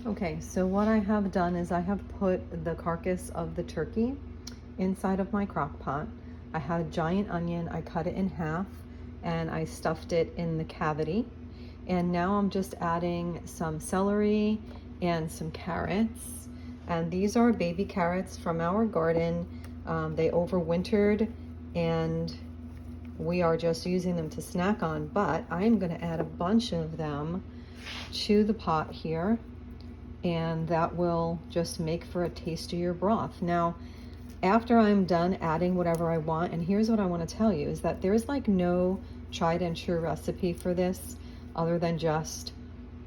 Okay, so what I have done is I have put the carcass of the turkey inside of my crock pot. I had a giant onion, I cut it in half, and I stuffed it in the cavity. And now I'm just adding some celery and some carrots. And these are baby carrots from our garden. They overwintered and we are just using them to snack on, but I'm gonna add a bunch of them to the pot here, and that will just make for a tastier broth. Now, after I'm done adding whatever I want, and here's what I want to tell you, is that there's like no tried and true recipe for this other than just,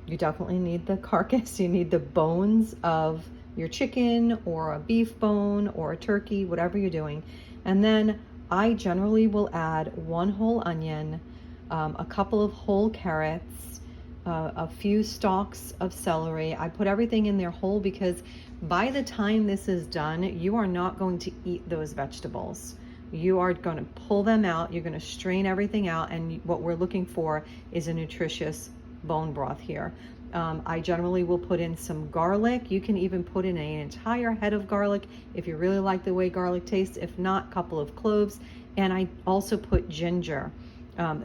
you definitely need the carcass, you need the bones of your chicken or a beef bone or a turkey, whatever you're doing. And then I generally will add one whole onion, a couple of whole carrots, a few stalks of celery. I put everything in there whole because by the time this is done, you are not going to eat those vegetables. You are going to pull them out, you're going to strain everything out, and what we're looking for is a nutritious bone broth here. I generally will put in some garlic. You can even put in an entire head of garlic if you really like the way garlic tastes. If not, a couple of cloves. And I also put ginger.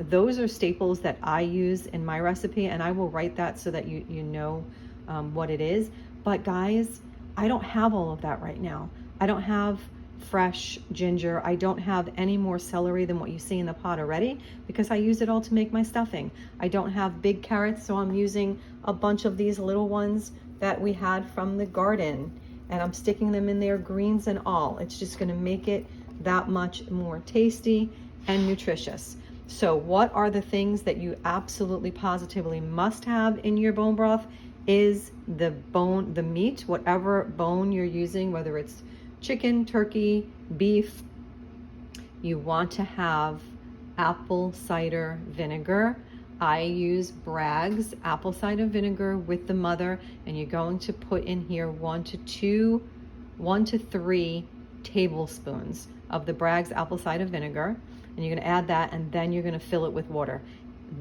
Those are staples that I use in my recipe, and I will write that so that you know what it is. But guys, I don't have all of that right now. I don't have fresh ginger. I don't have any more celery than what you see in the pot already because I use it all to make my stuffing. I don't have big carrots, so I'm using a bunch of these little ones that we had from the garden, and I'm sticking them in there, greens and all. It's just going to make it that much more tasty and nutritious. So what are the things that you absolutely positively must have in your bone broth? Is the bone, the meat, whatever bone you're using, whether it's chicken, turkey, beef. You want to have apple cider vinegar. I use Bragg's apple cider vinegar with the mother, and you're going to put in here 1 to 3 tablespoons of the Bragg's apple cider vinegar, and you're going to add that, and then you're going to fill it with water.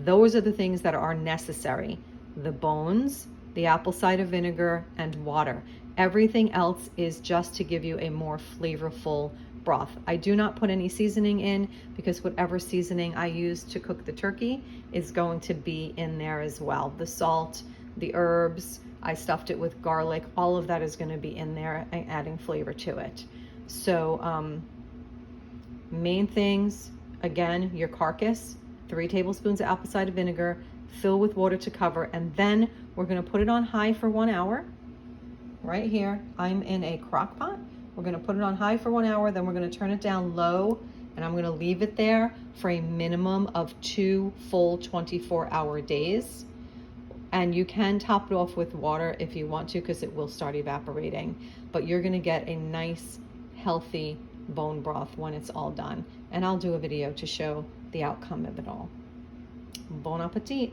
Those are the things that are necessary: the bones, the apple cider vinegar, and water. Everything else is just to give you a more flavorful broth. I do not put any seasoning in because whatever seasoning I use to cook the turkey is going to be in there as well. The salt, the herbs, I stuffed it with garlic, all of that is going to be in there and adding flavor to it. So main things, again, your carcass, 3 tablespoons of apple cider vinegar, fill with water to cover, and then we're going to put it on high for 1 hour. Right here, I'm in a crock pot. We're going to put it on high for 1 hour, then we're going to turn it down low, and I'm going to leave it there for a minimum of 2 full 24-hour days. And you can top it off with water if you want to, because it will start evaporating. But you're going to get a nice, healthy bone broth when it's all done. And I'll do a video to show the outcome of it all. Bon appetit.